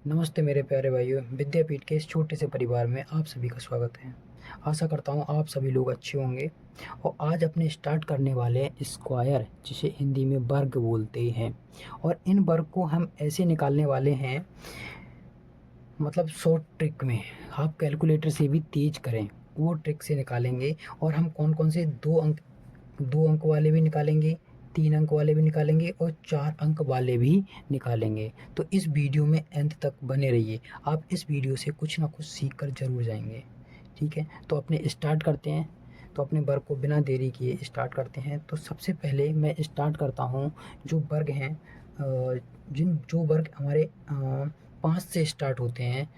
नमस्ते मेरे प्यारे भाइयों, विद्यापीठ के इस छोटे से परिवार में आप सभी का स्वागत है। आशा करता हूँ आप सभी लोग अच्छे होंगे। और आज अपने स्टार्ट करने वाले हैं स्क्वायर, जिसे हिंदी में वर्ग बोलते हैं। और इन वर्ग को हम ऐसे निकालने वाले हैं, मतलब शॉर्ट ट्रिक में। आप कैलकुलेटर से भी तेज करें वो ट्रिक से निकालेंगे। और हम कौन कौन से दो अंक वाले भी निकालेंगे, 3 अंक वाले भी निकालेंगे और 4 अंक वाले भी निकालेंगे। तो इस वीडियो में अंत तक बने रहिए। आप इस वीडियो से कुछ ना कुछ सीख कर ज़रूर जाएंगे। ठीक है, तो अपने स्टार्ट करते हैं। तो अपने वर्ग को बिना देरी किए स्टार्ट करते हैं। तो सबसे पहले मैं स्टार्ट करता हूँ। जो वर्ग हैं, जो वर्ग हमारे 5 से स्टार्ट होते हैं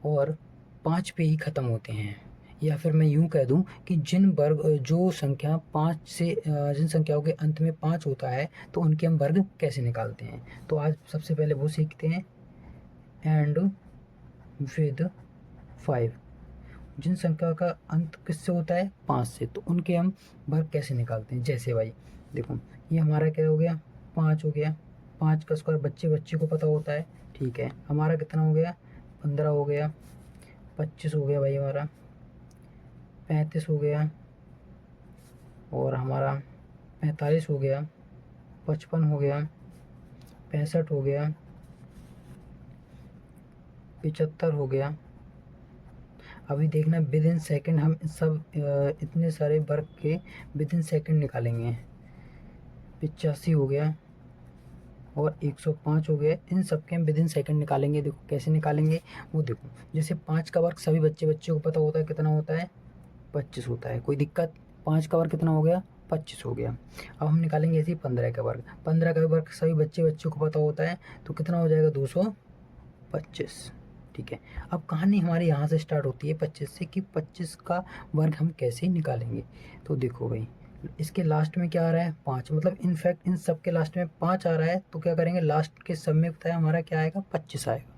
और 5 पे ही ख़त्म होते हैं, या फिर मैं यूँ कह दूँ कि जो संख्या 5 से जिन संख्याओं के अंत में 5 होता है, तो उनके हम वर्ग कैसे निकालते हैं। तो आज सबसे पहले वो सीखते हैं। एंड विद 5, जिन संख्या का अंत किससे होता है, 5 से, तो उनके हम वर्ग कैसे निकालते हैं। जैसे भाई देखो, ये हमारा क्या हो गया, 5 हो गया। 5 का स्क्वायर बच्चे बच्चे को पता होता है। ठीक है, हमारा कितना हो गया, 15 हो गया। 25 हो गया भाई हमारा। 35 हो गया। और हमारा 45 हो गया। 55 हो गया। 65 हो गया। 75 हो गया। अभी देखना, विद इन सेकेंड हम इतने सारे वर्ग के विद इन सेकेंड निकालेंगे। 85 हो गया और 105 हो गया। इन सब के हम विद इन सेकेंड निकालेंगे। देखो कैसे निकालेंगे वो देखो। जैसे 5 का वर्ग सभी बच्चे को पता होता है, कितना होता है, 25 होता है। कोई दिक्कत, 5 का वर्ग कितना हो गया, 25 हो गया। अब हम निकालेंगे ऐसे ही 15 का वर्ग। 15 का वर्ग सभी बच्चे को पता होता है, तो कितना हो जाएगा, 225। ठीक है, अब कहानी हमारी यहाँ से स्टार्ट होती है 25 से, कि 25 का वर्ग हम कैसे निकालेंगे। तो देखो भाई, इसके लास्ट में क्या आ रहा है, 5, मतलब इनफैक्ट इन सब के लास्ट में 5 आ रहा है। तो क्या करेंगे, लास्ट के सब में बताया हमारा क्या आएगा, 25 आएगा।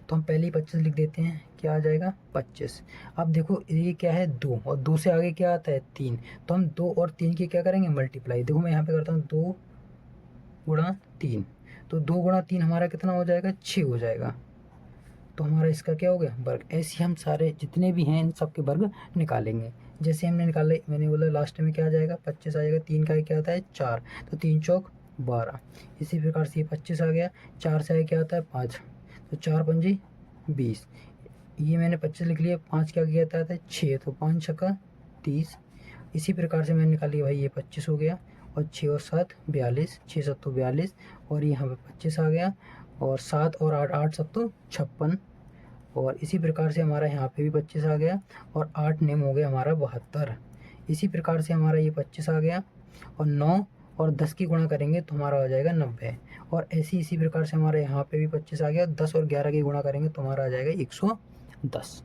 तो हम पहले ही 25 लिख देते हैं। क्या आ जाएगा, 25। अब देखो ये क्या है, 2, और 2 से आगे क्या आता है, 3। तो हम 2 और 3 की क्या करेंगे, मल्टीप्लाई। देखो मैं यहाँ पे करता हूँ 2 गुणा 3। तो 2 गुणा 3 हमारा कितना हो जाएगा, 6 हो जाएगा। तो हमारा इसका क्या हो गया, वर्ग। ऐसे हम सारे जितने भी हैं इन सब के वर्ग निकालेंगे। जैसे हमने निकाले, मैंने बोला लास्ट में क्या आ जाएगा, 25 आ जाएगा। 3 का क्या आता है, 4। तो 3 चौक 12। इसी प्रकार से ये 25 आ गया। 4 से आगे क्या आता है, 5। तो 4 पंजी 20। ये मैंने 25 लिख लिया। 5 क्या क्या आता है, 6। तो 5 छक्का 30। इसी प्रकार से मैंने निकाली भाई, ये 25 हो गया। और 6 और 7 42, 6 सत्तू 42। और यहाँ पे 25 आ गया। और 7 और 8, 8 सत्तू 56। और इसी प्रकार से हमारा यहाँ पे भी 25 आ गया। और 8 नेम हो गया हमारा 72। इसी प्रकार से हमारा ये 25 आ गया। और 9 और 10 की गुणा करेंगे तो हमारा आ जाएगा 90। और इसी प्रकार से हमारे यहाँ पे भी 25 आ गया। 10 और 11 की गुणा करेंगे तो हमारा आ जाएगा 110।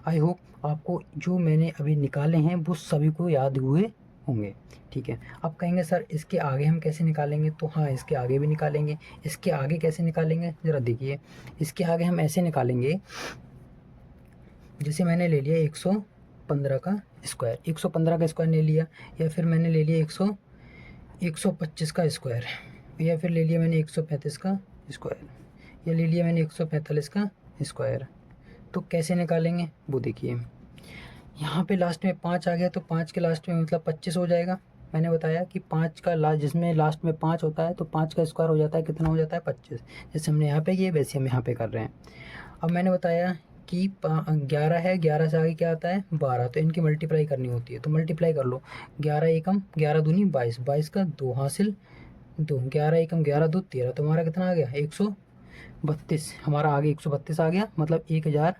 आई होप आपको जो मैंने अभी निकाले हैं वो सभी को याद हुए होंगे। ठीक है, अब कहेंगे सर इसके आगे हम कैसे निकालेंगे। तो हाँ, इसके आगे भी निकालेंगे। इसके आगे कैसे निकालेंगे, ज़रा देखिए। इसके आगे हम ऐसे निकालेंगे, जैसे मैंने ले लिया 115 का स्क्वायर, 115 का स्क्वायर ले लिया। या फिर मैंने ले लिया 125 का स्क्वायर। या फिर ले लिया मैंने 135 का स्क्वायर। या ले लिया मैंने 145 का स्क्वायर। तो कैसे निकालेंगे वो देखिए। यहाँ पे लास्ट में 5 आ गया, तो 5 के लास्ट में मतलब 25 हो जाएगा। मैंने बताया कि 5 का लास्ट, जिसमें लास्ट में 5 होता है, तो 5 का स्क्वायर हो जाता है, कितना हो जाता है, 25। जैसे हमने यहाँ पे किए वैसे हम यहाँ पे कर रहे हैं। अब मैंने बताया कि 11 है, 11 से आगे क्या आता है, 12। तो इनकी मल्टीप्लाई करनी होती है, तो मल्टीप्लाई कर लो। 11 एकम 11 दूनी 22, 22 का 2 हासिल 2, 11 एकम 11 2 13। तो हमारा कितना आ गया, 132। हमारा आगे 132 आ गया, मतलब 1000,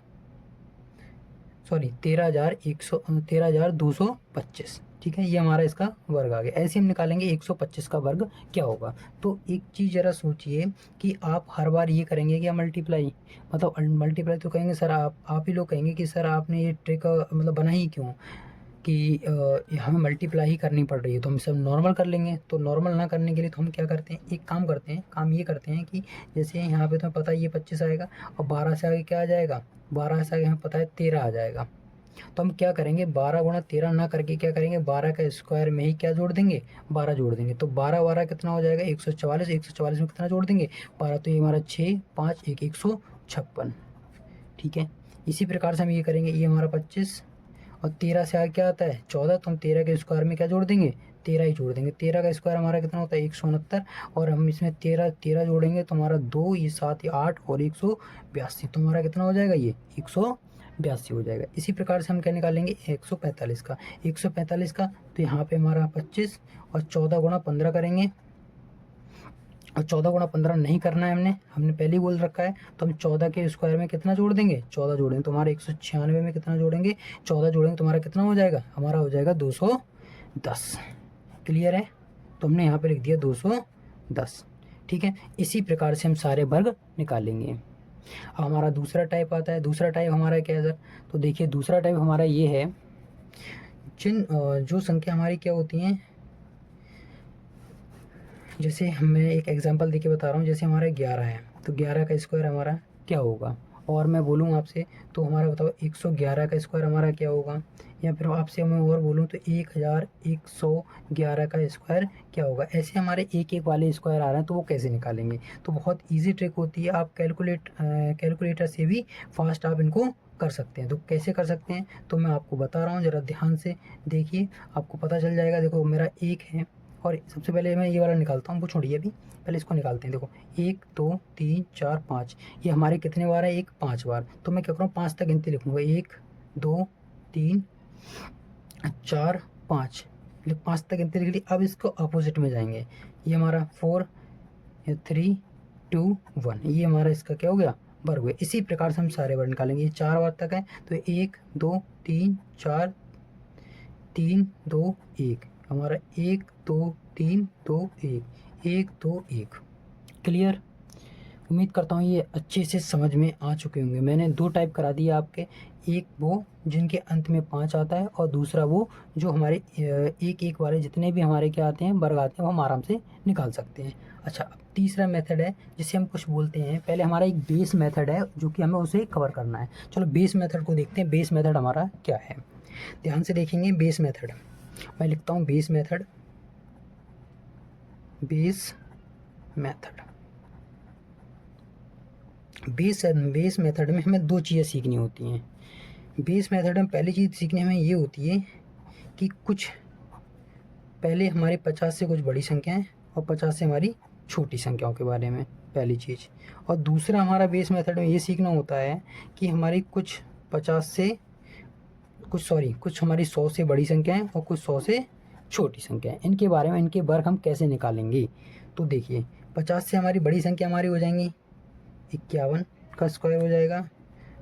सॉरी 13,225। ठीक है, ये हमारा इसका वर्ग आ गया। ऐसे हम निकालेंगे 125 का वर्ग क्या होगा। तो एक चीज़ ज़रा सोचिए कि आप हर बार ये करेंगे क्या, मल्टीप्लाई। मतलब मल्टीप्लाई तो कहेंगे सर, आप ही लोग कहेंगे कि सर आपने ये ट्रिक मतलब बनाई क्यों, कि हमें मल्टीप्लाई ही करनी पड़ रही है, तो हम सब नॉर्मल कर लेंगे। तो नॉर्मल ना करने के लिए तो हम क्या करते हैं, एक काम करते हैं, काम ये करते हैं कि जैसे यहाँ पे तुम्हें पता है ये 25 आएगा, और 12 से आगे क्या आ जाएगा, 12 से आगे हमें पता है 13 आ जाएगा। तो हम क्या करेंगे, 12 गुणा 13 ना करके क्या करेंगे, 12 का स्क्वायर में ही क्या जोड़ देंगे, 12 जोड़ देंगे। तो 12 12 कितना हो जाएगा, 144। 144 में कितना जोड़ देंगे, 12। तो ये हमारा 6 5 1 149। 56। ठीक है, इसी प्रकार से हम ये करेंगे। ये हमारा 25 और 13 से आगे क्या आता है 14, तो हम 13 के स्क्वायर में क्या जोड़ देंगे 13 ही जोड़ देंगे। 13 का स्क्वायर हमारा कितना होता है 169, और हम इसमें 13 जोड़ेंगे तो हमारा 2, ये 7, ये 8 और 182, तो हमारा कितना हो जाएगा ये 182 हो जाएगा। इसी प्रकार से हम क्या निकालेंगे 145 का। 145 का तो यहाँ पे हमारा 25 और 14 गुणा 15 करेंगे, और 14 गुणा 15 नहीं करना है हमने पहले ही बोल रखा है, तो हम 14 के स्क्वायर में कितना जोड़ देंगे 14 जोड़ेंगे तो हमारा 196 में कितना जोड़ेंगे 14 जोड़ेंगे तो हमारा कितना हो जाएगा, हमारा हो जाएगा 210। क्लियर है, तो हमने यहाँ पे लिख दिया 210। ठीक है, इसी प्रकार से हम सारे वर्ग निकालेंगे। अब हमारा दूसरा टाइप आता है। दूसरा टाइप हमारा क्या है सर, तो देखिए दूसरा टाइप हमारा ये है, जो संख्या हमारी क्या होती हैं, जैसे मैं एक एग्जांपल देके बता रहा हूँ। जैसे हमारा 11 है, तो 11 का स्क्वायर हमारा क्या होगा, और मैं बोलूँ आपसे तो हमारा बताओ 111 का स्क्वायर हमारा क्या होगा, या फिर आपसे मैं और बोलूँ तो 1111 का स्क्वायर क्या होगा। ऐसे हमारे एक एक वाले स्क्वायर आ रहे हैं, तो वो कैसे निकालेंगे। तो बहुत ईजी ट्रिक होती है, आप कैलकुलेटर से भी फास्ट आप इनको कर सकते हैं। तो कैसे कर सकते हैं, तो मैं आपको बता रहा हूँ, ज़रा ध्यान से देखिए, आपको पता चल जाएगा। देखो मेरा 1 है, और सबसे पहले मैं ये वाला निकालता हूँ, वो छोड़िए अभी, पहले इसको निकालते हैं। देखो 1 2 3 4 5, ये हमारे कितने बार है, 5 बार। तो मैं क्या करूँ 5 तक गिनती लिखूँगा, 1 2 3 4 5, 5 तक गिनती लिख ली। अब इसको अपोजिट में जाएंगे, ये हमारा 4 3 2 1, ये हमारा इसका क्या हो गया वर्ग हुआ। इसी प्रकार से हम सारे वर्ग निकालेंगे। ये 4 बार तक है, तो 1 2 3 4 3 2 1, हमारा 1 2 3 2 1 1 2 1। क्लियर, उम्मीद करता हूँ ये अच्छे से समझ में आ चुके होंगे। मैंने 2 टाइप करा दिए आपके, एक वो जिनके अंत में 5 आता है, और दूसरा वो जो हमारे एक एक वाले जितने भी हमारे क्या आते हैं वर्ग आते हैं, वो हम आराम से निकाल सकते हैं। अच्छा, अब तीसरा मेथड है जिसे हम कुछ बोलते हैं, पहले हमारा एक बेस मेथड है जो कि हमें उसे कवर करना है। चलो बेस मेथड को देखते हैं, बेस मेथड हमारा क्या है। ध्यान से देखेंगे, बेस मेथड मैं लिखता हूँ, बेस मेथड बेस मेथड में हमें 2 चीज़ें सीखनी होती हैं। बेस मेथड में पहली चीज़ सीखने में ये होती है कि कुछ पहले हमारे 50 से कुछ बड़ी संख्याएं और 50 से हमारी छोटी संख्याओं के बारे में पहली चीज़। और दूसरा हमारा बेस मेथड में ये सीखना होता है कि हमारी कुछ 50 से कुछ हमारी 100 से बड़ी संख्याएं और कुछ 100 से छोटी संख्याएं, इनके बारे में, इनके वर्ग हम कैसे निकालेंगे। तो देखिए 50 से हमारी बड़ी संख्या हमारी हो जाएंगी 51 का स्क्वायर हो जाएगा,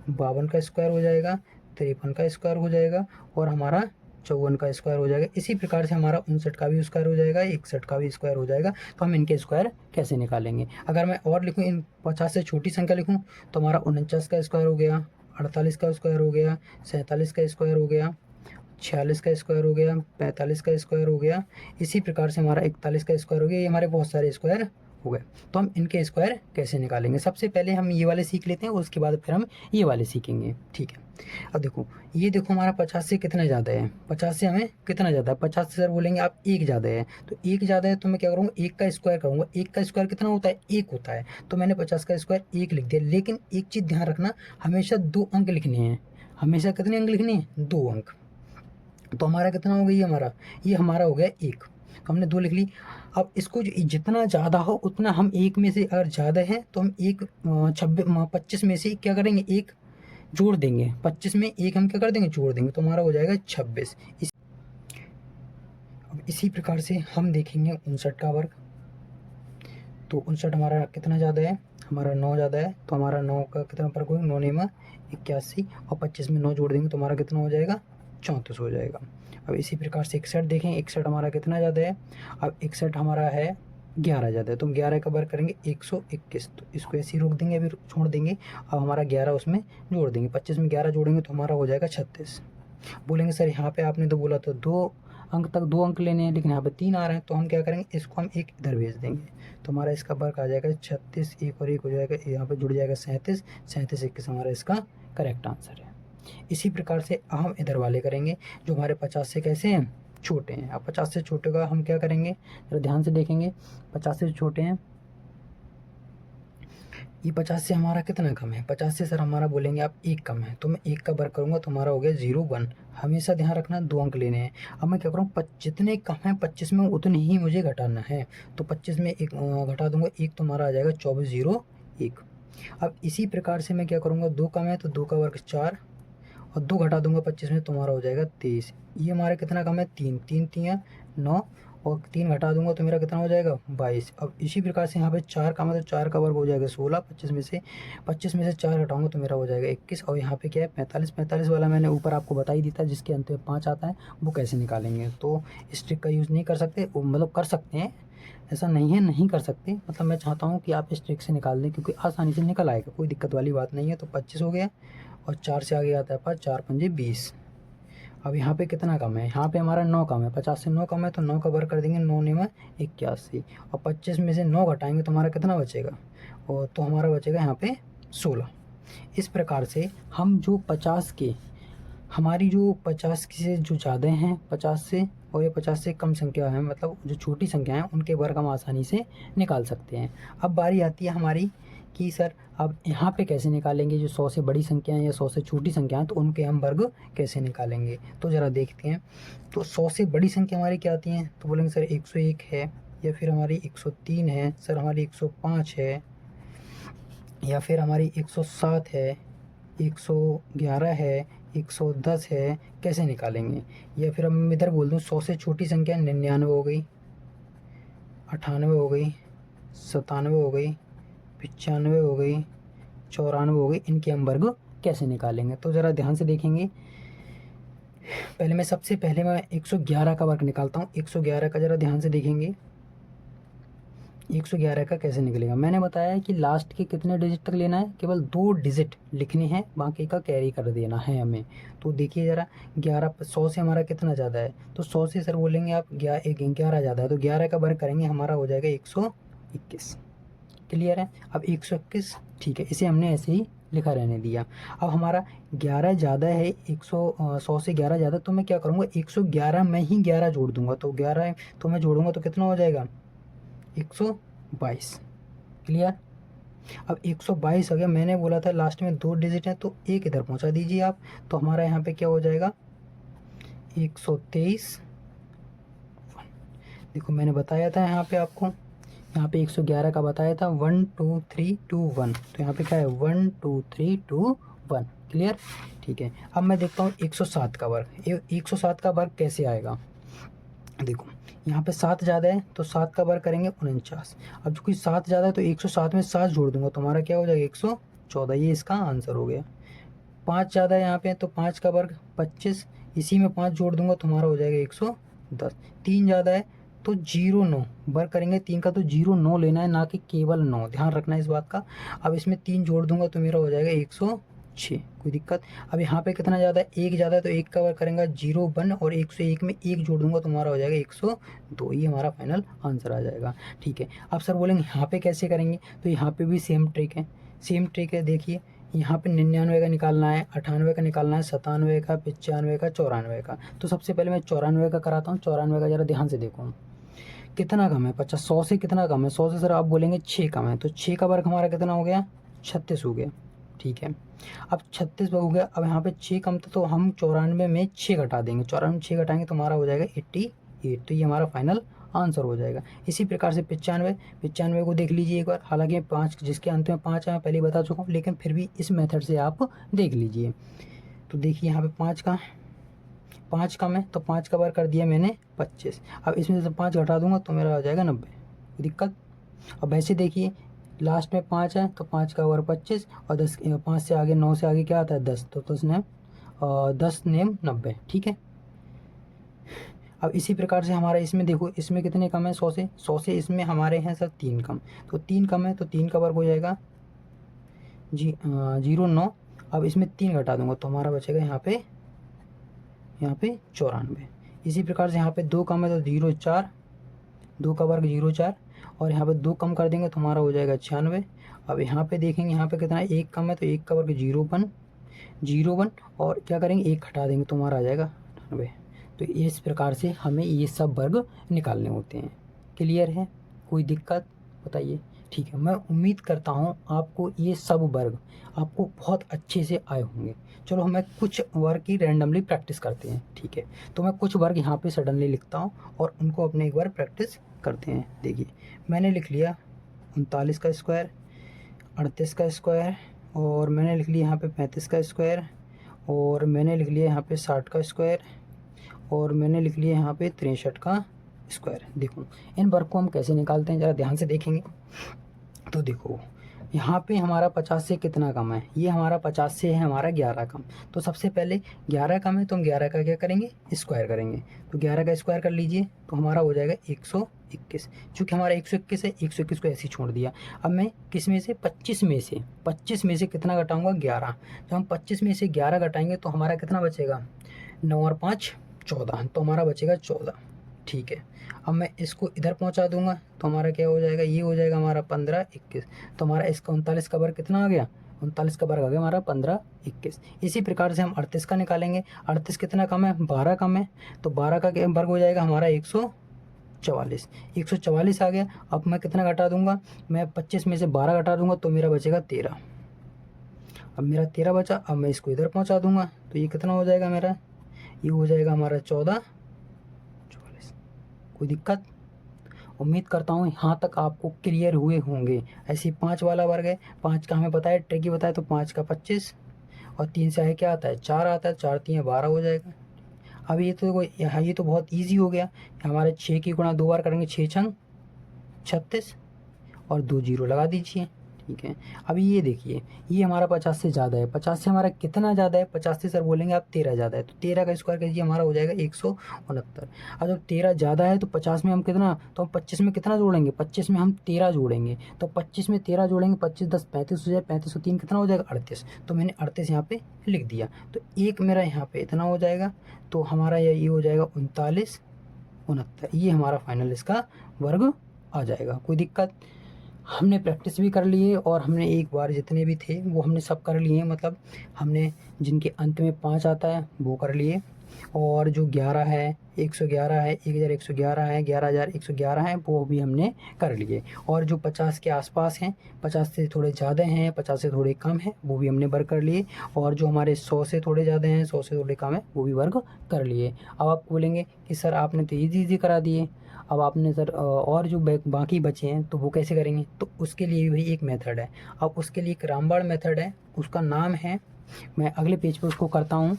52 का स्क्वायर हो जाएगा, 53 का स्क्वायर हो जाएगा, और हमारा 54 का स्क्वायर हो जाएगा। इसी प्रकार से हमारा 59 का भी स्क्वायर हो जाएगा, 61 का भी स्क्वायर हो जाएगा। तो हम इनके स्क्वायर कैसे निकालेंगे। अगर मैं और लिखूँ, इन 50 से छोटी संख्या लिखूँ, तो हमारा 49 का स्क्वायर हो गया, 48 का स्क्वायर हो गया, 47 का स्क्वायर हो गया, 46 का स्क्वायर हो गया, 45 का स्क्वायर हो गया। इसी प्रकार से हमारा 41 का स्क्वायर हो गया। ये हमारे बहुत सारे स्क्वायर हो गए। तो हम इनके स्क्वायर कैसे निकालेंगे, सबसे पहले हम ये वाले सीख लेते हैं, उसके बाद फिर हम ये वाले सीखेंगे। ठीक है, अब देखो ये देखो हमारा 50 से कितना ज़्यादा है, 50 से हमें कितना ज़्यादा है, 50 से सर बोलेंगे आप 1 ज़्यादा है, तो 1 ज़्यादा है तो मैं क्या करूँगा 1 का स्क्वायर करूँगा। 1 का स्क्वायर कितना होता है 1 होता है, तो मैंने 50 का स्क्वायर 1 लिख दिया। लेकिन एक चीज़ ध्यान रखना, हमेशा 2 अंक लिखने हैं। हमेशा कितने अंक लिखने हैं 2 अंक। तो हमारा कितना हो गया, ये हमारा हो गया 1, तो हमने 2 लिख ली। अब इसको जितना ज़्यादा हो उतना हम 1 में से, अगर ज़्यादा है तो हम 25 में से क्या करेंगे 1 जोड़ देंगे। 25 में 1 हम क्या कर देंगे जोड़ देंगे, तो हमारा हो जाएगा 26। अब इसी प्रकार से हम देखेंगे 59 का वर्ग। तो 59 हमारा कितना ज़्यादा है, हमारा 9 ज़्यादा है, तो हमारा 9 का कितना वर्ग होगा 9 नेमा 81, और 25 में 9 जोड़ देंगे तो हमारा कितना हो जाएगा 34 हो जाएगा। अब इसी प्रकार से 61 देखें, 61 हमारा कितना ज़्यादा है, अब 61 हमारा है 11 ज़्यादा है, तो हम 11 का वर्ग करेंगे 121, तो इसको ऐसे ही रोक देंगे, अभी छोड़ देंगे। अब हमारा 11 उसमें जोड़ देंगे, 25 में 11 जोड़ेंगे तो हमारा हो जाएगा 36। बोलेंगे सर यहाँ पे आपने तो बोला था 2 अंक तक 2 अंक लेने हैं, लेकिन यहाँ पे 3 आ रहे हैं, तो हम क्या करेंगे इसको हम 1 इधर भेज देंगे, तो हमारा इसका वर्ग आ जाएगा 36, 1 और 1 हो जाएगा, यहाँ पे जुड़ जाएगा 37, 37 21 हमारा इसका करेक्ट आंसर है। इसी प्रकार से हम इधर वाले करेंगे जो हमारे 50 से कैसे हैं छोटे हैं। अब 50 से छोटे का हम क्या करेंगे, जरा ध्यान से देखेंगे, 50 से छोटे हैं, ये 50 से हमारा कितना कम है? 50 से सर हमारा बोलेंगे आप 1 कम है, तो मैं 1 का वर्ग करूँगा तो हमारा हो गया 0 1। हमेशा ध्यान रखना 2 अंक लेने हैं। अब मैं क्या करूँ, जितने कम है 25 में उतने ही मुझे घटाना है। तो 25 में 1 घटा दूंगा 1, तो हमारा आ जाएगा 24 0 1। अब इसी प्रकार से मैं क्या करूँगा, 2 कम है तो 2 का वर्ग 4, और 2 घटा दूंगा 25 में, तुम्हारा हो जाएगा 23। ये हमारा कितना कम है, 3 3 3 9, और 3 घटा दूंगा तो मेरा कितना हो जाएगा 22। अब इसी प्रकार से यहाँ पे 4 कम है तो 4 का वर्ग हो जाएगा 16। 25 में से 4 घटाऊंगा तो मेरा हो जाएगा 21। और यहाँ पे क्या है 45। 45 वाला मैंने ऊपर आपको बता ही दिया था, जिसके अंत में 5 आता है, वो कैसे निकालेंगे। तो इस ट्रिक का यूज़ नहीं कर सकते, मतलब कर सकते हैं, ऐसा नहीं है नहीं कर सकते, मतलब मैं चाहता हूँ कि आप इस ट्रिक से निकाल दें, क्योंकि आसानी से निकल आएगा, कोई दिक्कत वाली बात नहीं है। तो 25 हो गया, और 4 से आगे आता है 5, 4 पंजे 20। अब यहाँ पे कितना कम है, यहाँ पे हमारा 9 कम है। 50 से 9 कम है तो 9 का वर्ग कर देंगे, 9 9 में 81। और 25 में से 9 घटाएंगे तो हमारा कितना बचेगा, और तो हमारा बचेगा यहाँ पे 16। इस प्रकार से हम जो 50 के, हमारी जो 50 से जो ज़्यादा हैं 50 से, और ये 50 से कम संख्या है, मतलब जो छोटी संख्या हैं, उनके वर्ग हम आसानी से निकाल सकते हैं। अब बारी आती है हमारी कि सर अब यहाँ पे कैसे निकालेंगे, जो 100 से बड़ी संख्या हैं या 100 से छोटी संख्या हैं, तो उनके हम वर्ग कैसे निकालेंगे। तो ज़रा देखते हैं। तो 100 से बड़ी संख्या हमारी क्या आती हैं, तो बोलेंगे सर 101 है, या फिर हमारी 103 है, सर हमारी 105 है, या फिर हमारी 107 है, 111 है, 110 है, कैसे निकालेंगे। या फिर हम इधर बोल दूँ 100 से छोटी संख्या 99 हो गई, 98 हो गई, 97 हो गई, 95 हो गई, 94 हो गई, इनके हम वर्ग कैसे निकालेंगे। तो ज़रा ध्यान से देखेंगे। सबसे पहले मैं 111 का वर्ग निकालता हूँ। 111 का ज़रा ध्यान से देखेंगे, 111 का कैसे निकलेगा। मैंने बताया है कि लास्ट के कितने डिजिट तक लेना है, केवल 2 डिजिट लिखने हैं, बाकी का कैरी कर देना है हमें। तो देखिए ज़रा, 11 100 से हमारा कितना ज़्यादा है, तो 100 से सर बोलेंगे आप 11 ज़्यादा है, तो 11 का वर्ग करेंगे, हमारा हो जाएगा 121। क्लियर है। अब 121 ठीक है, इसे हमने ऐसे ही लिखा रहने दिया। अब हमारा 11 ज़्यादा है, 100 से 11 ज़्यादा, तो मैं क्या करूँगा, 111 में ही 11 जोड़ दूंगा। तो 11 तो मैं जोड़ूंगा तो कितना हो जाएगा 122। क्लियर। अब 122 हो गया। मैंने बोला था लास्ट में 2 डिजिट है, तो एक इधर पहुंचा दीजिए आप, तो हमारा यहाँ पे क्या हो जाएगा 123। देखो मैंने बताया था यहाँ पे आपको, यहाँ पे 111 का बताया था 1 2 3 2 1, तो यहाँ पे क्या है 1 2 3 2 1। क्लियर। ठीक है। अब मैं देखता हूँ 107 का वर्ग। 107 का वर्ग कैसे आएगा, देखो यहाँ पे 7 ज़्यादा है तो 7 का वर्ग करेंगे 49। अब जो कि 7 ज़्यादा है तो 107 में 7 जोड़ दूंगा तो हमारा क्या हो जाएगा 114। ये इसका आंसर हो गया। 5 ज़्यादा है यहाँ पे तो 5 का वर्ग 25, इसी में 5 जोड़ दूंगा तो हमारा हो जाएगा 110। 3 ज़्यादा है तो 0 9 वर्ग करेंगे, 3 का तो 0 9 लेना है, ना कि केवल 9, ध्यान रखना है इस बात का। अब इसमें 3 जोड़ दूंगा तो मेरा हो जाएगा 106। कोई दिक्कत। अब यहाँ पे कितना ज़्यादा है, 1 ज़्यादा है तो 1 का वर्ग करेंगे 0 1, और 101 में 1 जोड़ दूंगा तो हमारा हो जाएगा 102। ये हमारा फाइनल आंसर आ जाएगा। ठीक है। अब सर बोलेंगे यहाँ पे कैसे करेंगे, तो यहाँ पे भी सेम ट्रिक है, सेम ट्रिक है। देखिए यहाँ पे 99 का निकालना है, 98 का निकालना है, 97 का, 95 का, 94 का। तो सबसे पहले मैं 94 का कराता हूँ। 94 का ज़रा ध्यान से देखो कितना कम है, 50। 100 से कितना कम है, 100 से सर आप बोलेंगे 6 कम है, तो 6 का वर्ग हमारा कितना हो गया 36 हो गया। ठीक है। अब 36 हो गया। अब यहाँ पे 6 कम था तो हम 94 में 6 घटा देंगे, 94 में 6 घटाएंगे तो हमारा हो जाएगा 88। तो ये हमारा फाइनल आंसर हो जाएगा। इसी प्रकार से 95 को देख लीजिए एक बार। हालांकि 5 जिसके अंत में 5 है मैं पहले बता चुका हूँ, लेकिन फिर भी इस मेथड से आप देख लीजिए। तो देखिए यहाँ पे 5 कम है तो 5 का वर्ग कर दिया मैंने 25। अब इसमें से 5 घटा दूंगा तो मेरा हो जाएगा 90। दिक्कत। अब वैसे देखिए लास्ट में 5 है तो 5 का वर्ग 25, और 10 5 से आगे 9 से आगे क्या आता है 10, तो 10 नेम 90। ठीक है। अब इसी प्रकार से हमारा इसमें देखो, इसमें कितने कम है 100 से इसमें हमारे हैं सर 3 कम, तो 3 कम है तो 3 का वर्ग हो जाएगा 0 9। अब इसमें 3 घटा दूंगा तो हमारा बचेगा यहाँ पे 94। इसी प्रकार से यहाँ पे 2 कम है तो 0 4, 2 का वर्ग 0 4, और यहाँ पे 2 कम कर देंगे तो हमारा हो जाएगा 96। अब यहाँ पे देखेंगे यहाँ पे कितना है, 1 कम है तो 1 का वर्ग 0 1, और क्या करेंगे 1 हटा देंगे तो हमारा आ जाएगा 98। तो इस प्रकार से हमें ये सब वर्ग निकालने होते हैं। क्लियर है, कोई दिक्कत बताइए। ठीक है, मैं उम्मीद करता हूँ आपको ये सब वर्ग आपको बहुत अच्छे से आए होंगे। चलो हमें कुछ वर्ग की रैंडमली प्रैक्टिस करते हैं। ठीक है, तो मैं कुछ वर्ग यहाँ पे सडनली लिखता हूँ और उनको अपने एक बार प्रैक्टिस करते हैं। देखिए मैंने लिख लिया 39 का स्क्वायर, 38 का स्क्वायर, और मैंने लिख लिया यहाँ पे 35 का स्क्वायर, और मैंने लिख लिया यहाँ पे 60 का स्क्वायर, और मैंने लिख लिया यहाँ पे 63 का स्क्वायर। देखो इन वर्ग को हम कैसे निकालते हैं ज़रा ध्यान से देखेंगे तो देखो यहाँ पे हमारा 50 से कितना कम है, ये हमारा 50 से है हमारा 11 कम। तो सबसे पहले 11 कम है तो हम 11 का क्या करेंगे, स्क्वायर करेंगे। तो 11 का स्क्वायर कर लीजिए तो हमारा हो जाएगा 121। चूँकि हमारा 121 है, 121 को ऐसे ही छोड़ दिया। अब मैं किस में से, 25 में से कितना घटाऊँगा, 11। जब हम 25 में से 11 घटाएंगे तो हमारा कितना बचेगा, 9 और 5 14, तो हमारा बचेगा 14। ठीक है, अब मैं इसको इधर पहुंचा दूंगा तो हमारा क्या हो जाएगा, ये हो जाएगा हमारा 15 21। तो हमारा इसका 39 का वर्ग कितना आ गया, 39 का वर्ग आ गया हमारा 15 21। इसी प्रकार से हम 38 का निकालेंगे। 38 कितना कम है, 12 कम है, तो 12 का वर्ग हो जाएगा हमारा 144। 144 आ गया। अब मैं कितना घटा दूंगा, मैं 25 में से 12 घटा दूंगा तो मेरा बचेगा 13। अब मेरा 13 बचा, अब मैं इसको इधर पहुँचा दूंगा तो ये कितना हो जाएगा मेरा, ये हो जाएगा हमारा 14 44। कोई दिक्कत, उम्मीद करता हूँ यहाँ तक आपको क्लियर हुए होंगे। ऐसे 5 वाला वर्ग है, 5 का हमें पता है, ट्रिकी बताया, तो 5 का 25, और 3 से आगे क्या आता है, 4 आता है, 4 3 12 हो जाएगा। अब ये तो यहाँ ये तो बहुत ईजी हो गया। हमारे 6 की गुणा 2 बार करेंगे, 6 छंग 36, और 2 जीरो लगा दीजिए। ठीक है, अभी ये देखिए ये हमारा 50 से ज़्यादा है। 50 से हमारा कितना ज़्यादा है, 50 से सर बोलेंगे आप 13 ज़्यादा है, तो 13 का स्क्वायर कीजिए, हमारा हो जाएगा 169। अब जब 13 ज़्यादा है तो 50 में हम कितना, तो हम 25 में कितना जोड़ेंगे, 25 में हम 13 जोड़ेंगे। तो 25 में 13 जोड़ेंगे, 25 10 35 हो जाए, 35 3 कितना हो जाएगा, 38। तो मैंने 38 यहाँ पे लिख दिया, तो एक मेरा यहाँ पे इतना हो जाएगा। तो हमारा ये हो जाएगा 39 69, ये हमारा फाइनल इसका वर्ग आ जाएगा। कोई दिक्कत, हमने प्रैक्टिस भी कर ली है और हमने एक बार जितने भी थे वो हमने सब कर लिए हैं। मतलब हमने जिनके अंत में 5 आता है वो कर लिए, और जो 11 है, 111 है, 1111 है, 11111 है, वो भी हमने कर लिए। और जो 50 के आसपास हैं, 50 से थोड़े ज़्यादा हैं, 50 से थोड़े कम हैं, वो भी हमने वर्ग कर लिए। और जो हमारे 100 से थोड़े ज़्यादा हैं, 100 से थोड़े कम हैं, वो भी वर्ग कर लिए। अब आप बोलेंगे कि सर आपने तो ईजी करा दिए, अब आपने सर और जो बाकी बचे हैं तो वो कैसे करेंगे, तो उसके लिए भी एक मेथड है। अब उसके लिए एक रामबाण मेथड है, उसका नाम है, मैं अगले पेज पर उसको करता हूँ,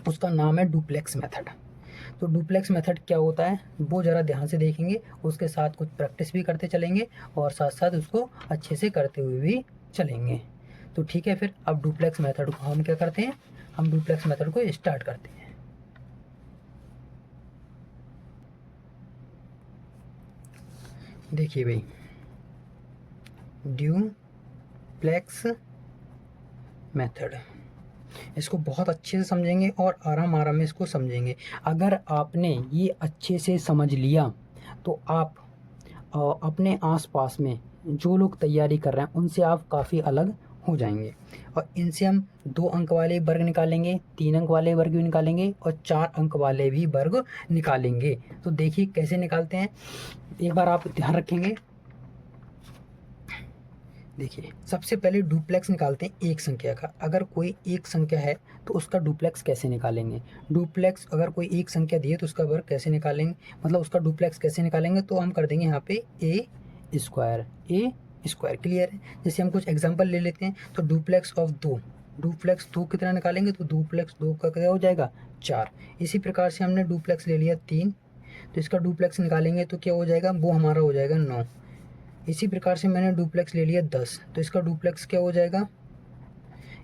उसका नाम है डुप्लेक्स मेथड। तो डुप्लेक्स मेथड क्या होता है वो ज़रा ध्यान से देखेंगे, उसके साथ कुछ प्रैक्टिस भी करते चलेंगे और साथ साथ उसको अच्छे से करते हुए भी चलेंगे। तो ठीक है, फिर अब डुप्लेक्स मेथड को हम क्या करते हैं, हम डुप्लेक्स मेथड को स्टार्ट करते हैं। देखिए भाई, ड्यूप्लेक्स मेथड, इसको बहुत अच्छे से समझेंगे और आराम आराम में इसको समझेंगे। अगर आपने ये अच्छे से समझ लिया तो आप अपने आसपास में जो लोग तैयारी कर रहे हैं उनसे आप काफ़ी अलग हो जाएंगे। और इनसे हम 2 अंक वाले वर्ग निकालेंगे, 3 अंक वाले वर्ग भी निकालेंगे, और 4 अंक वाले भी वर्ग निकालेंगे। तो देखिए कैसे निकालते हैं, एक बार आप ध्यान रखेंगे। देखिए सबसे पहले डुप्लेक्स निकालते हैं एक संख्या का। अगर कोई एक संख्या है तो उसका डुप्लेक्स कैसे निकालेंगे, डुप्लेक्स अगर कोई एक संख्या दी है तो उसका वर्ग कैसे निकालेंगे, मतलब उसका डुप्लेक्स कैसे निकालेंगे, तो हम कर देंगे यहाँ पे ए स्क्वायर। क्लियर है। जैसे हम कुछ एग्जांपल ले लेते हैं, तो डुप्लेक्स ऑफ 2, डुप्लेक्स 2 कितना निकालेंगे, तो डुप्लेक्स 2 का क्या हो जाएगा, 4। इसी प्रकार से हमने डुप्लेक्स ले लिया 3, तो इसका डुप्लेक्स निकालेंगे तो क्या हो जाएगा, वो हमारा हो जाएगा 9। इसी प्रकार से मैंने डुप्लेक्स ले लिया 10, तो इसका डुप्लेक्स क्या हो जाएगा,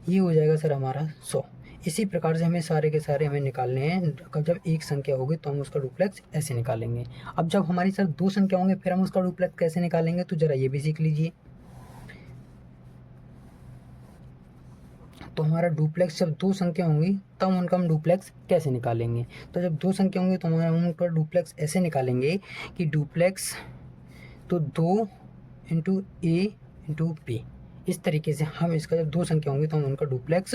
ये हो जाएगा सर हमारा 100। इसी प्रकार से हमें सारे के सारे हमें निकालने हैं। जब एक संख्या होगी तो हम उसका डुप्लेक्स ऐसे निकालेंगे। अब जब हमारी सर 2 संख्या होंगे फिर हम उसका डुप्लेक्स कैसे निकालेंगे, तो ज़रा ये भी सीख लीजिए। तो हमारा डुप्लेक्स जब 2 संख्या होंगी तब उनका हम डुप्लेक्स कैसे निकालेंगे, तो जब 2 संख्या होंगी तो हमारा हम उनका डुप्लेक्स ऐसे निकालेंगे कि डुप्लेक्स तो 2 इंटू ए इंटू बी, इस तरीके से हम इसका जब 2 संख्या होंगी तो हम उनका डुप्लेक्स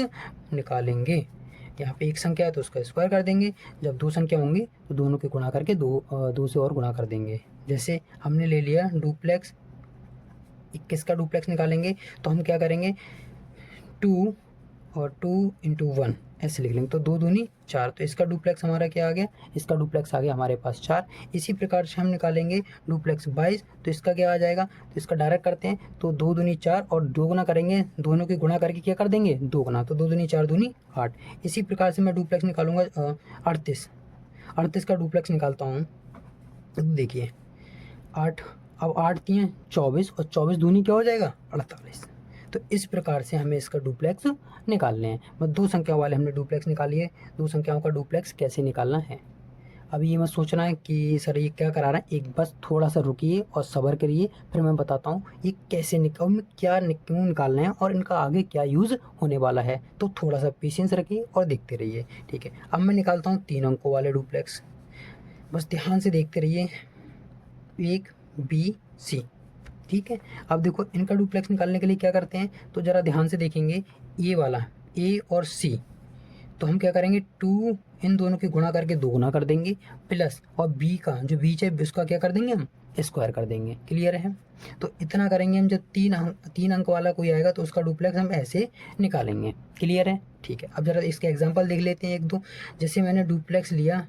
निकालेंगे। यहाँ पे एक संख्या है तो उसका स्क्वायर कर देंगे, जब 2 संख्या होंगी तो दोनों के गुणा करके 2 से और गुणा कर देंगे। जैसे हमने ले लिया डुप्लेक्स 21 का डुप्लेक्स निकालेंगे तो हम क्या करेंगे, 2 और 2 इंटू 1 ऐसे लिख लेंगे, तो 2 दूनी 4, तो इसका डुप्लेक्स हमारा क्या आ गया, इसका डुप्लेक्स आ गया हमारे पास 4। इसी प्रकार से हम निकालेंगे डुप्लेक्स 22, तो इसका क्या आ जाएगा, तो इसका डायरेक्ट करते हैं, तो 2 दूनी 4 और 2 गुना करेंगे, दोनों की गुणा करके क्या कर देंगे 2 गुना, तो 2 दूनी 4 दूनी 8। इसी प्रकार से मैं डुप्लेक्स निकालूंगा 38 का डुप्लेक्स निकालता हूँ। तो देखिए 8, अब 8 दिए 24 और 24 दूनी क्या हो जाएगा 48। तो इस प्रकार से हमें इसका डुप्लेक्स निकालने हैं। बस 2 संख्याओं वाले हमने डुप्लेक्स निकाली है, 2 संख्याओं का डुप्लेक्स कैसे निकालना है। अब ये मत सोचना है कि सर ये क्या करा रहा है, एक बस थोड़ा सा रुकिए और सब्र करिए, फिर मैं बताता हूँ ये कैसे क्यों निकालना है और इनका आगे क्या यूज़ होने वाला है। तो थोड़ा सा पेशेंस रखिए और देखते रहिए, ठीक है। अब मैं निकालता हूँ 3 अंकों वाले डुप्लेक्स, बस ध्यान से देखते रहिए, 1 B C, ठीक है। अब देखो इनका डुप्लेक्स निकालने के लिए क्या करते हैं, तो ज़रा ध्यान से देखेंगे, ये वाला A और C, तो हम क्या करेंगे 2 इन दोनों की गुणा करके 2 गुना कर देंगे, प्लस और B का जो बीच है उसका क्या कर देंगे हम स्क्वायर कर देंगे। क्लियर है, तो इतना करेंगे हम। जब 3 अंक वाला कोई आएगा तो उसका डुप्लेक्स हम ऐसे निकालेंगे। क्लियर है, ठीक है। अब ज़रा इसके एग्जाम्पल देख लेते हैं 1-2। जैसे मैंने डुप्लेक्स लिया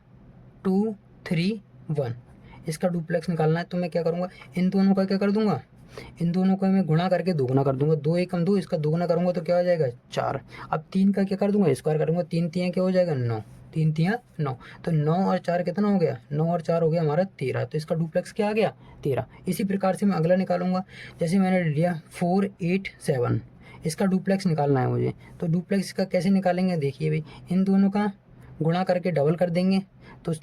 2 3 1, इसका डुप्लेक्स निकालना है, तो मैं क्या करूँगा, इन दोनों का क्या कर दूंगा, इन दोनों को मैं गुणा करके 2 गुना कर दूंगा, 2 एकम 2, इसका 2 गुना करूँगा तो क्या हो जाएगा 4। अब 3 का क्या कर दूंगा स्क्वायर करूँगा, 3 तियाँ क्या हो जाएगा 9, 3 तियाँ 9, तो 9 और 4 कितना हो गया, 9 और 4 हो गया हमारा 13, तो इसका डुप्लेक्स क्या आ गया 13। इसी प्रकार से मैं अगला निकालूंगा, जैसे मैंने लिया 4 8 7, इसका डुप्लेक्स निकालना है मुझे, तो डुप्लेक्स इसका कैसे निकालेंगे, देखिए भाई, इन दोनों का गुणा करके डबल कर देंगे, तो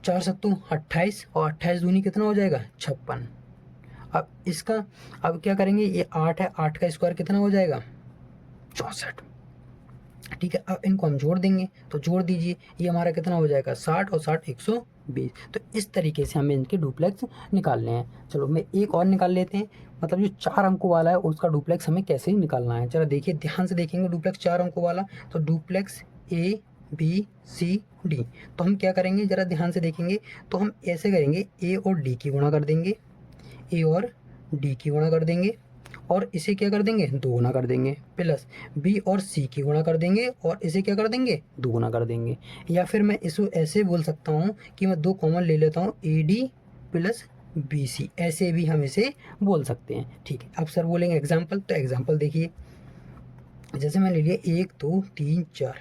4 सत्तू 28 और 28 दूनी कितना हो जाएगा 56। अब इसका अब क्या करेंगे, ये 8 है, 8 का स्क्वायर कितना हो जाएगा 64, ठीक है। अब इनको हम जोड़ देंगे, तो जोड़ दीजिए, ये हमारा कितना हो जाएगा 60 और 60 120। तो इस तरीके से हमें इनके डुप्लेक्स निकालने हैं। चलो मैं एक और निकाल लेते हैं, मतलब जो 4 अंकों वाला है उसका डुप्लेक्स हमें कैसे निकालना है। चलो देखिए, ध्यान से देखेंगे, डुप्लेक्स 4 अंकों वाला, तो duplex A B C D, तो हम क्या करेंगे ज़रा ध्यान से देखेंगे, तो हम ऐसे करेंगे, A और D की गुणा कर देंगे, A और D की गुणा कर देंगे, और इसे क्या कर देंगे 2 गुना कर देंगे, प्लस B और C की गुणा कर देंगे और इसे क्या कर देंगे 2 गुना कर देंगे। या फिर मैं इसको ऐसे बोल सकता हूँ कि मैं 2 कॉमन ले लेता हूँ, AD प्लस BC, ऐसे भी हम इसे बोल सकते हैं, ठीक है। अब सर बोलेंगे एग्जाम्पल, तो एग्जाम्पल देखिए, जैसे मैं ले लिया 1 2 3 4,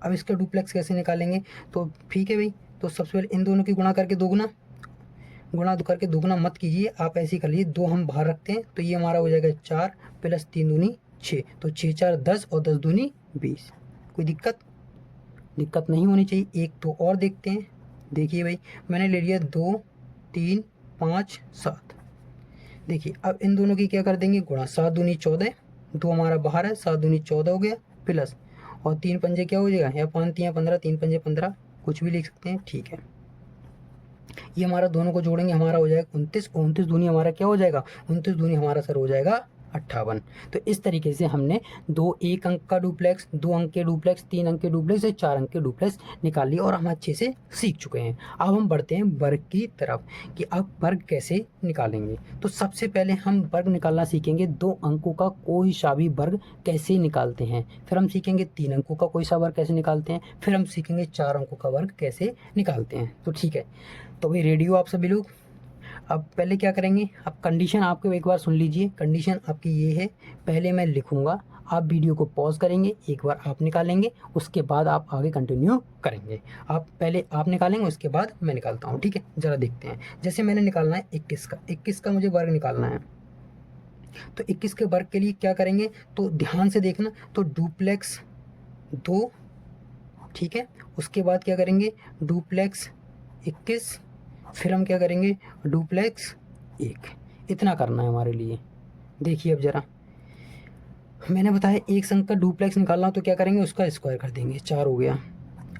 अब इसका डुप्लेक्स कैसे निकालेंगे, तो ठीक है भाई, तो सबसे पहले इन दोनों की गुणा करके 2 गुणा करके 2 गुना मत कीजिए, आप ऐसे ही कर लीजिए, 2 हम बाहर रखते हैं, तो ये हमारा हो जाएगा 4 प्लस 3 दूनी 6, तो 6 4 10 और 10 दूनी 20। कोई दिक्कत नहीं होनी चाहिए। एक तो और देखते हैं, देखिए भाई, मैंने ले लिया 2 3 5 7, देखिए अब इन दोनों की क्या कर देंगे गुणा, 7 दूनी 14, 2 हमारा बाहर है, 7 दूनी 14 हो गया, प्लस और 3 पंजे क्या हो जाएगा, या 5 तियाँ 15, 3 पंजे 15, कुछ भी लिख सकते हैं, ठीक है। ये हमारा दोनों को जोड़ेंगे, हमारा हो जाएगा 29, 29 दूनी हमारा क्या हो जाएगा, 29 दूनी हमारा सर हो जाएगा 58। तो इस तरीके से हमने 1 अंक का डुप्लेक्स, 2 अंक के डुप्लेक्स, 3 अंक के डुप्लेक्स और 4 अंक के डुप्लेक्स निकाल लिए और हम अच्छे से सीख चुके हैं। अब हम बढ़ते हैं वर्ग की तरफ कि अब वर्ग कैसे निकालेंगे। तो सबसे पहले हम वर्ग निकालना सीखेंगे, 2 अंकों का कोई सा भी वर्ग कैसे निकालते हैं, फिर हम सीखेंगे 3 अंकों का कोई सा वर्ग कैसे निकालते हैं, फिर हम सीखेंगे 4 अंकों का वर्ग कैसे निकालते हैं। तो ठीक है, तो भाई रेडी हो आप सभी लोग। अब पहले क्या करेंगे, अब कंडीशन आपको एक बार सुन लीजिए। कंडीशन आपकी ये है, पहले मैं लिखूंगा, आप वीडियो को पॉज करेंगे, एक बार आप निकालेंगे, उसके बाद आप आगे कंटिन्यू करेंगे। आप पहले आप निकालेंगे, उसके बाद मैं निकालता हूँ, ठीक है। ज़रा देखते हैं, जैसे मैंने निकालना है 21 का मुझे वर्ग निकालना है, तो 21 के वर्ग के लिए क्या करेंगे, तो ध्यान से देखना, तो डुप्लेक्स 2, ठीक है, उसके बाद क्या करेंगे डुप्लेक्स 21, फिर हम क्या करेंगे डुप्लेक्स 1, इतना करना है हमारे लिए। देखिए अब ज़रा, मैंने बताया एक संख्या का डुप्लेक्स निकालना हो तो क्या करेंगे, उसका स्क्वायर कर देंगे, 4 हो गया।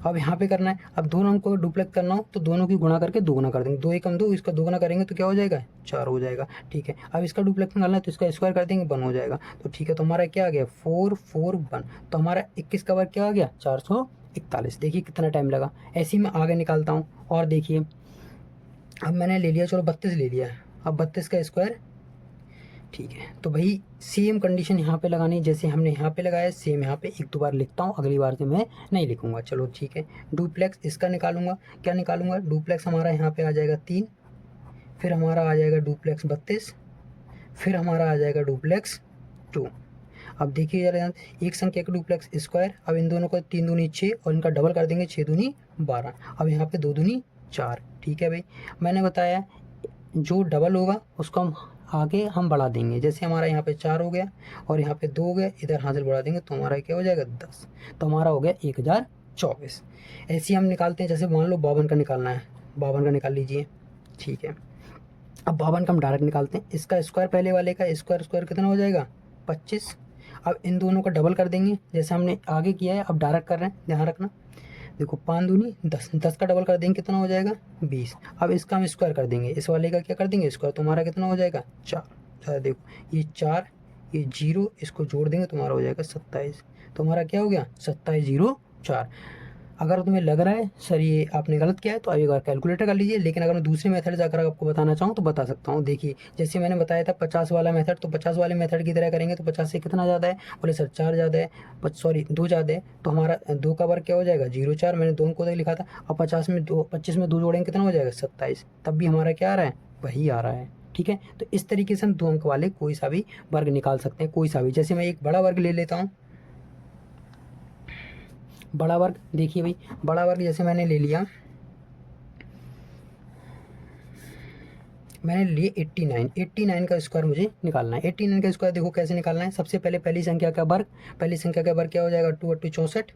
अब यहाँ पे करना है, अब दोनों अंकों को डुप्लेक्स करना हो तो दोनों की गुणा करके 2 गुना कर देंगे, 2 एकम 2, इसका 2 गुना करेंगे तो क्या हो जाएगा 4 हो जाएगा, ठीक है। अब इसका डुप्लेक्स निकालना है तो इसका स्क्वायर कर देंगे, 1 हो जाएगा। तो ठीक है, तो हमारा क्या आ गया 4 4 1, तो हमारा 21 का वर्ग क्या आ गया 441। देखिए कितना टाइम लगा, ऐसे ही मैं आगे निकालता हूँ। और देखिए, अब मैंने ले लिया, चलो 32 ले लिया, अब 32 का स्क्वायर ठीक है, तो भाई सेम कंडीशन यहाँ पे लगानी है जैसे हमने यहाँ पे लगाया, सेम यहाँ पे एक दो बार लिखता हूँ, अगली बार से मैं नहीं लिखूंगा। चलो ठीक है, डुप्लेक्स इसका निकालूंगा, क्या निकालूंगा, डुप्लेक्स हमारा यहाँ पे आ जाएगा 3, फिर हमारा आ जाएगा डुप्लेक्स 32, फिर हमारा आ जाएगा डुप्लेक्स 2। अब देखिए जरा यहाँ एक संख्या का डुप्लेक्स स्क्वायर, अब इन दोनों को 3 दूनी 6 और इनका डबल कर देंगे 6 दूनी 12, अब यहाँ पे 2 दूनी 4। ठीक है भाई, मैंने बताया जो डबल होगा उसको हम आगे हम बढ़ा देंगे, जैसे हमारा यहाँ पे 4 हो गया और यहाँ पे 2 हो गया, इधर हासिल बढ़ा देंगे तो हमारा क्या हो जाएगा 10, तो हमारा हो गया 1024। ऐसे हम निकालते हैं, जैसे मान लो 52 का निकालना है, 52 का निकाल लीजिए। ठीक है, अब 52 का हम डायरेक्ट निकालते हैं, इसका स्क्वायर पहले वाले का स्क्वायर कितना हो जाएगा 25। अब इन दोनों का डबल कर देंगे जैसे हमने आगे किया है, अब डायरेक्ट कर रहे हैं, ध्यान रखना। देखो 5 दूनी 10, 10 का डबल कर देंगे कितना हो जाएगा 20। अब इसका हम स्क्वायर कर देंगे, इस वाले का क्या कर देंगे स्क्वायर, तुम्हारा कितना हो जाएगा 4। देखो ये 4 ये 0 इसको जोड़ देंगे तुम्हारा हो जाएगा 27, तुम्हारा क्या हो गया 2704। अगर तुम्हें लग रहा है सर ये आपने गलत किया है तो एक बार कैलकुलेटर कर लीजिए, लेकिन अगर मैं दूसरे मेथड से अगर आपको बताना चाहूँ तो बता सकता हूँ। देखिए जैसे मैंने बताया था 50 वाला मेथड, तो 50 वाले मेथड की तरह करेंगे तो 50 से कितना ज़्यादा है, बोले सर 4 ज़्यादा है, सॉरी 2 ज़्यादा है, तो हमारा 2 का वर्ग क्या हो जाएगा 0,4, मैंने 2 को लिखा था। अब 50 में 2 25 में 2 जोड़ेंगे कितना हो जाएगा 27, तब भी हमारा क्या आ रहा है वही आ रहा है। ठीक है, तो इस तरीके से हम 2 अंक वाले कोई सा भी वर्ग निकाल सकते हैं, कोई सा भी। जैसे मैं एक बड़ा वर्ग ले लेता हूँ, बड़ा वर्ग देखिए भाई, बड़ा वर्ग जैसे मैंने ले लिया, मैंने लिए 89 का स्क्वायर मुझे निकालना है। 89 का स्क्वायर देखो कैसे निकालना है, सबसे पहले पहली संख्या का वर्ग, पहली संख्या का वर्ग क्या हो जाएगा 2 8 64।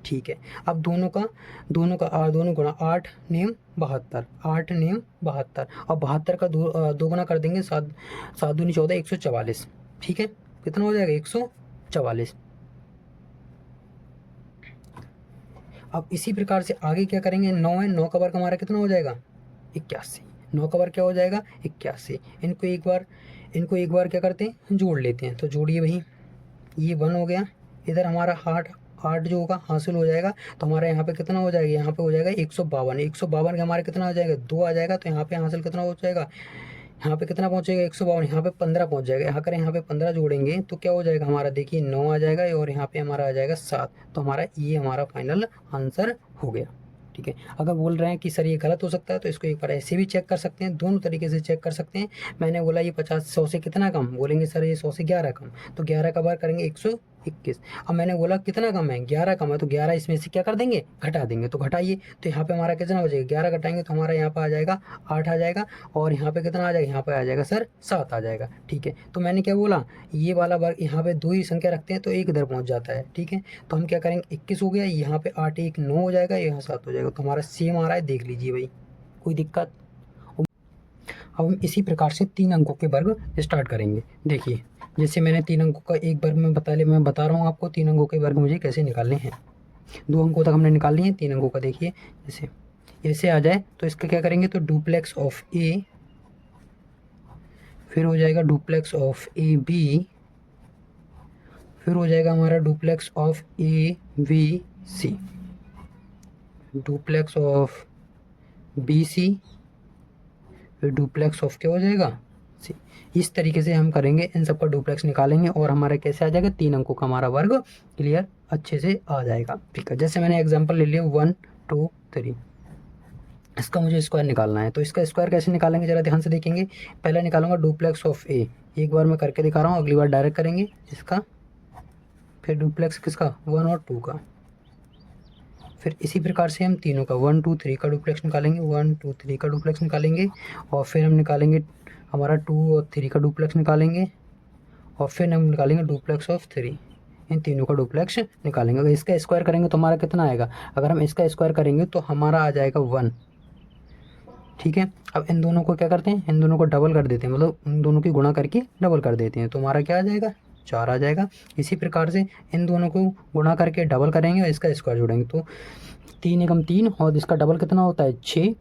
ठीक है, अब दोनों का दोनों गुणा 8 नेम 72, 8 नेम 72, और 72 का दो गुना कर देंगे 7 7 दूनी 14 144। ठीक है, कितना हो जाएगा 144। अब इसी प्रकार से आगे क्या करेंगे, 9 है, 9 का वर्ग हमारा कितना हो जाएगा 81, 9 का वर्ग क्या हो जाएगा 81। इनको एक बार क्या करते हैं जोड़ लेते हैं, तो जोड़िए भाई, ये 1 हो गया, इधर हमारा 8 जो होगा हासिल हो जाएगा, तो हमारा यहाँ पे कितना हो जाएगा, यहाँ पे हो जाएगा 152, 152 का हमारा कितना आ जाएगा 2 आ जाएगा, तो यहाँ पे हासिल कितना हो जाएगा, यहाँ पे कितना पहुँचेगा 152, यहाँ पे 15 पहुँच जाएगा। यहाँ करें यहाँ पे 15 जोड़ेंगे तो क्या हो जाएगा हमारा, देखिए 9 आ जाएगा और यहाँ पे हमारा आ जाएगा 7, तो हमारा ये हमारा फाइनल आंसर हो गया। ठीक है, अगर बोल रहे हैं कि सर ये गलत हो सकता है तो इसको एक बार ऐसे भी चेक कर सकते हैं, दोनों तरीके से चेक कर सकते हैं। मैंने बोला ये 100 से कितना कम, बोलेंगे सर ये 100 से 11 कम, तो 11 का बार करेंगे 121। अब मैंने बोला कितना कम है 11 कम है, तो 11 इसमें से क्या कर देंगे घटा देंगे, तो घटाइए, तो यहाँ पे हमारा कितना हो जाएगा 11 घटाएंगे तो हमारा यहाँ पे आ जाएगा 8 आ जाएगा, और यहाँ पे कितना आ जाएगा, यहाँ पे आ जाएगा सर 7 आ जाएगा। ठीक है, तो मैंने क्या बोला, ये वाला वर्ग यहाँ पे 2 ही संख्या रखते हैं तो एक इधर पहुँच जाता है। ठीक है, तो हम क्या करेंगे 21 हो गया, यहाँ पे 8 1 9 हो जाएगा, यहाँ 7 हो जाएगा, तो हमारा सेम आ रहा है, देख लीजिए भाई कोई दिक्कत। अब हम इसी प्रकार से 3 अंकों के वर्ग स्टार्ट करेंगे। देखिए जैसे मैंने 3 अंकों का एक वर्ग में मैं बता रहा हूँ आपको 3 अंकों के वर्ग मुझे कैसे निकालने हैं। 2 अंकों तक हमने निकाल लिए हैं, 3 अंकों का देखिए जैसे ऐसे आ जाए तो इसका क्या करेंगे, तो डुप्लेक्स ऑफ ए, फिर हो जाएगा डुप्लेक्स ऑफ ए बी, फिर हो जाएगा हमारा duplex of A B C, duplex of B C, फिर डुप्लेक्स ऑफ क्या हो जाएगा सी। इस तरीके से हम करेंगे, इन सब का डुप्लेक्स निकालेंगे और हमारा कैसे आ जाएगा 3 अंकों का हमारा वर्ग क्लियर अच्छे से आ जाएगा। ठीक है, जैसे मैंने एग्जांपल ले लिया 1 2 3, इसका मुझे स्क्वायर निकालना है, तो इसका स्क्वायर कैसे निकालेंगे जरा ध्यान से देखेंगे। पहले निकालूंगा डुप्लेक्स ऑफ ए, एक बार मैं करके दिखा रहा हूँ, अगली बार डायरेक्ट करेंगे इसका, फिर डुप्लेक्स किसका 1 और 2 का, फिर इसी प्रकार से हम तीनों का 1 2 3 का डुप्लेक्स निकालेंगे, 1 2 3 का डुप्लेक्स निकालेंगे, और फिर हम निकालेंगे हमारा 2 और 3 का डुप्लेक्स निकालेंगे, और फिर हम निकालेंगे डुप्लेक्स ऑफ 3, इन तीनों का डुप्लेक्स निकालेंगे। अगर इसका स्क्वायर करेंगे तो हमारा कितना आएगा, अगर हम इसका स्क्वायर करेंगे तो हमारा आ जाएगा 1। ठीक है, अब इन दोनों को क्या करते हैं, इन दोनों को डबल कर देते हैं, मतलब इन दोनों की गुणा करके डबल कर देते हैं, तो हमारा क्या आ जाएगा 4 आ जाएगा। इसी प्रकार से इन दोनों को गुणा करके डबल करेंगे और इसका स्क्वायर जोड़ेंगे, तो 3 एकम 3 और इसका डबल कितना होता है 6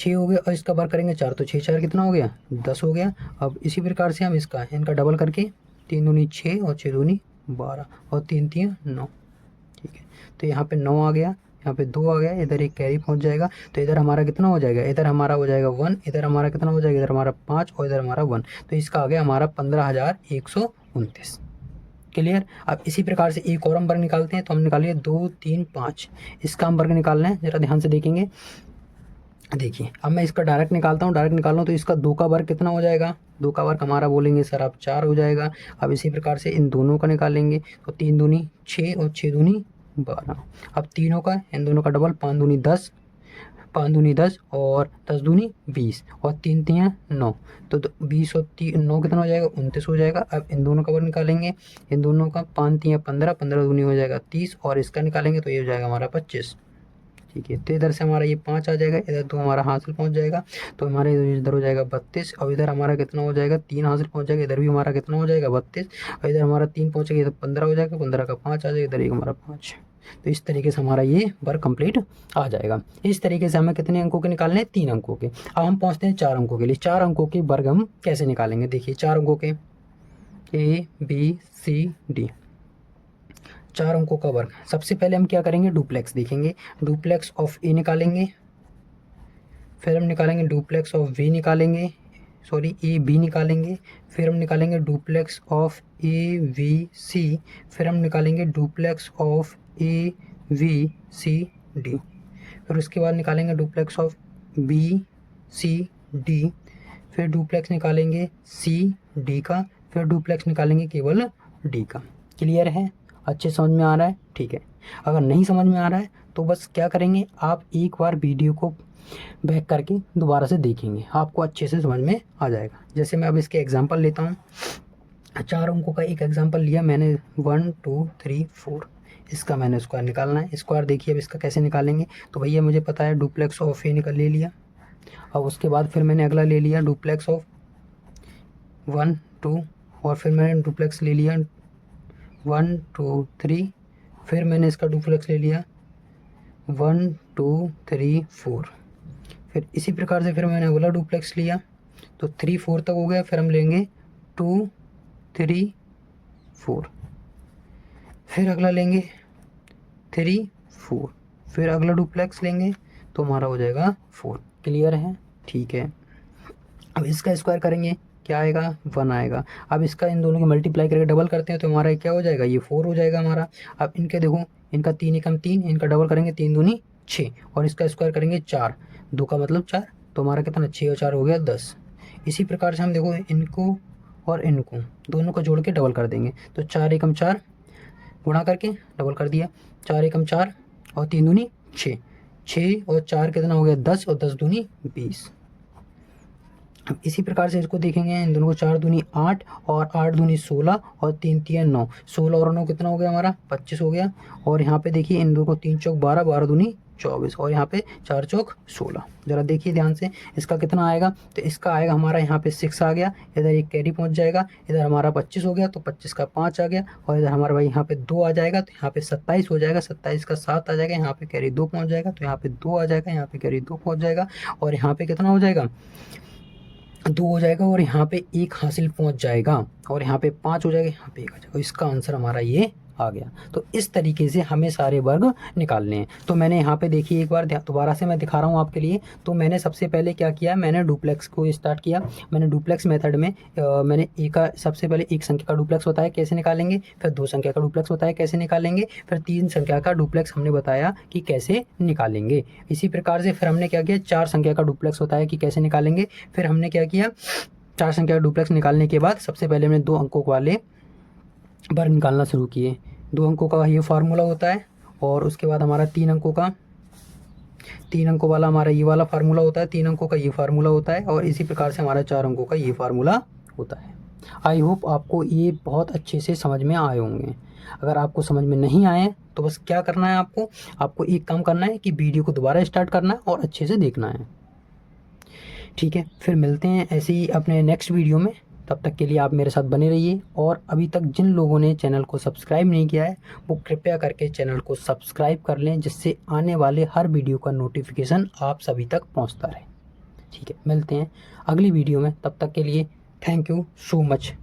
हो गया, और इसका बार करेंगे 4, तो 6 4 कितना हो गया 10 हो गया। अब इसी प्रकार से हम इनका डबल करके 3 दूनी 6 और 6 दूनी 12 और 3 3 9। ठीक है, तो यहाँ पे 9 आ गया, यहाँ पे 2 आ गया, इधर एक कैरी पहुँच जाएगा, तो इधर हमारा कितना हो जाएगा, इधर हमारा हो जाएगा 1, इधर हमारा कितना हो जाएगा, इधर हमारा 5 और इधर हमारा 1, तो इसका आ गया हमारा 15,129। क्लियर। अब इसी प्रकार से एक और हम वर्ग निकालते हैं, तो हम निकालिए 2 3 5, इसका हम वर्ग निकालना है, जरा ध्यान से देखेंगे। देखिए अब मैं इसका डायरेक्ट निकालता हूँ, डायरेक्ट निकाल रहा हूँ, तो इसका 2 का वर्ग कितना हो जाएगा, 2 का वर्ग हमारा बोलेंगे सर आप 4 हो जाएगा। अब इसी प्रकार से इन दोनों का निकालेंगे, तो 3 दूनी 6 और 6 दूनी 12। अब तीनों का, इन दोनों का डबल, 5 दूनी 10, 5 दूनी 10 और 10 दूनी 20 और 3 3 9, तो 20 और 9 कितना हो जाएगा, 29 हो जाएगा। अब इन दोनों का वर्ग निकालेंगे, इन दोनों का 5 3 15, 15 दूनी हो जाएगा 30 और इसका निकालेंगे तो ये हो जाएगा हमारा 25। ठीक है, तो इधर से हमारा ये 5 आ जाएगा, इधर 2 हमारा हासिल पहुंच जाएगा, तो हमारे इधर हो जाएगा 32 और इधर हमारा कितना हो जाएगा, 3 हासिल पहुंच जाएगा, इधर भी हमारा कितना हो जाएगा 32 और इधर हमारा 3 पहुंचेगा, इधर 15 हो जाएगा, 15 का 5 आ जाएगा, इधर एक हमारा 5। तो इस तरीके से हमारा ये वर्ग कंप्लीट आ जाएगा। इस तरीके से हमें कितने अंकों के निकालने हैं, 3 अंकों के। अब हम पहुँचते हैं 4 अंकों के लिए। 4 अंकों के वर्ग हम कैसे निकालेंगे, देखिए 4 अंकों के A B C D, 4 अंकों का वर्ग। सबसे पहले हम क्या करेंगे, डुप्लेक्स देखेंगे, डुप्लेक्स ऑफ ए निकालेंगे, फिर हम निकालेंगे डुप्लेक्स ऑफ बी निकालेंगे, सॉरी ए बी निकालेंगे, फिर हम निकालेंगे duplex of A B C, फिर हम निकालेंगे duplex of A B C D, फिर उसके बाद निकालेंगे duplex of B C D, फिर डुप्लेक्स निकालेंगे सी डी का, फिर डुप्लेक्स निकालेंगे केवल डी का। क्लियर है, अच्छे समझ में आ रहा है, ठीक है। अगर नहीं समझ में आ रहा है तो बस क्या करेंगे, आप एक बार वीडियो को बैक करके दोबारा से देखेंगे, आपको अच्छे से समझ में आ जाएगा। जैसे मैं अब इसके एग्जांपल लेता हूँ, 4 अंकों का एक एग्जांपल लिया मैंने, 1 2 3 4, इसका मैंने स्क्वायर निकालना है। स्क्वायर देखिए अब इसका कैसे निकालेंगे, तो भैया मुझे पता है डुप्लेक्स ऑफ ए निकल ले लिया, अब उसके बाद फिर मैंने अगला ले लिया डुप्लेक्स ऑफ 1 2, और फिर मैंने डुप्लेक्स ले लिया 1 2 3, फिर मैंने इसका डुप्लेक्स ले लिया 1 2 3 4, फिर इसी प्रकार से फिर मैंने अगला डुप्लेक्स लिया, तो 3 4 तक हो गया, फिर हम लेंगे 2 3 4, फिर अगला लेंगे 3 4, फिर अगला डुप्लेक्स लेंगे तो हमारा हो जाएगा 4। क्लियर है, ठीक है। अब इसका स्क्वायर करेंगे, क्या आएगा, 1 आएगा। अब इसका इन दोनों को मल्टीप्लाई करके डबल करते हैं तो हमारा क्या हो जाएगा, ये 4 हो जाएगा हमारा। अब इनके देखो, इनका 3 एकम 3, इनका डबल करेंगे 3 दूनी 6 और इसका स्क्वायर करेंगे 4, 2 का मतलब 4, तो हमारा कितना 6 और 4 हो गया 10। इसी प्रकार से हम देखो इनको और इनको दोनों को जोड़ के डबल कर देंगे, तो 4 एकम 4 गुणा करके डबल कर दिया, 4 एकम 4 और 3 दूनी 6, 6 और 4 कितना हो गया 10 और 10 दूनी 20। अब इसी प्रकार से इसको देखेंगे, इन दोनों को 4 दूनी 8 और 8 दूनी 16 और 3 3 9, 16 और 9 कितना हो गया हमारा 25 हो गया। और यहाँ पे देखिए इन दोनों को 3 चौक 12, 12 दूनी 24 और यहाँ पे 4 चौक 16। जरा देखिए ध्यान से, इसका कितना आएगा, तो इसका आएगा हमारा यहाँ पे 6 आ गया, इधर एक कैरी पहुँच जाएगा, इधर हमारा 25 हो गया तो 25 का 5 आ गया, और इधर हमारा भाई यहाँ पे 2 आ जाएगा तो यहाँ पे 27 हो जाएगा, 27 का 7 आ जाएगा, यहाँ पे कैरी 2 पहुँच जाएगा तो यहाँ पे 2 आ जाएगा, यहाँ पे कैरी 2 पहुँच जाएगा, और यहाँ पे कितना हो जाएगा 2 हो जाएगा, और यहाँ पे 1 हासिल पहुँच जाएगा, और यहाँ पे 5 हो जाएगा, यहाँ पे 1 आ जाएगा। इसका आंसर हमारा ये आ गया। तो इस तरीके से हमें सारे वर्ग निकालने हैं। तो मैंने यहाँ पे देखिए एक बार दोबारा से मैं दिखा रहा हूँ आपके लिए। तो मैंने सबसे पहले क्या किया, मैंने डुप्लेक्स को स्टार्ट किया। मैंने डुप्लेक्स मेथड में मैंने सबसे पहले एक संख्या का डुप्लेक्स होता है कैसे निकालेंगे, फिर 2 संख्या का डुप्लेक्स होता है कैसे निकालेंगे, फिर 3 संख्या का डुप्लेक्स हमने बताया कि कैसे निकालेंगे। इसी प्रकार से फिर हमने क्या किया, 4 संख्या का डुप्लेक्स होता है कि कैसे निकालेंगे। फिर हमने क्या किया, 4 संख्या का डुप्लेक्स निकालने के बाद सबसे पहले हमने 2 अंकों वाले वर्ग निकालना शुरू किए। 2 अंकों का ये फार्मूला होता है, और उसके बाद हमारा 3 अंकों वाला हमारा ये वाला फार्मूला होता है, 3 अंकों का ये फार्मूला होता है, और इसी प्रकार से हमारा 4 अंकों का ये फार्मूला होता है। आई होप आपको ये बहुत अच्छे से समझ में आए होंगे। अगर आपको समझ में नहीं आए तो बस क्या करना है, आपको एक काम करना है कि वीडियो को दोबारा स्टार्ट करना है और अच्छे से देखना है। ठीक है, फिर मिलते हैं ऐसे ही अपने नेक्स्ट वीडियो में। तब तक के लिए आप मेरे साथ बने रहिए, और अभी तक जिन लोगों ने चैनल को सब्सक्राइब नहीं किया है वो कृपया करके चैनल को सब्सक्राइब कर लें, जिससे आने वाले हर वीडियो का नोटिफिकेशन आप सभी तक पहुंचता रहे। ठीक है, मिलते हैं अगली वीडियो में, तब तक के लिए थैंक यू सो मच।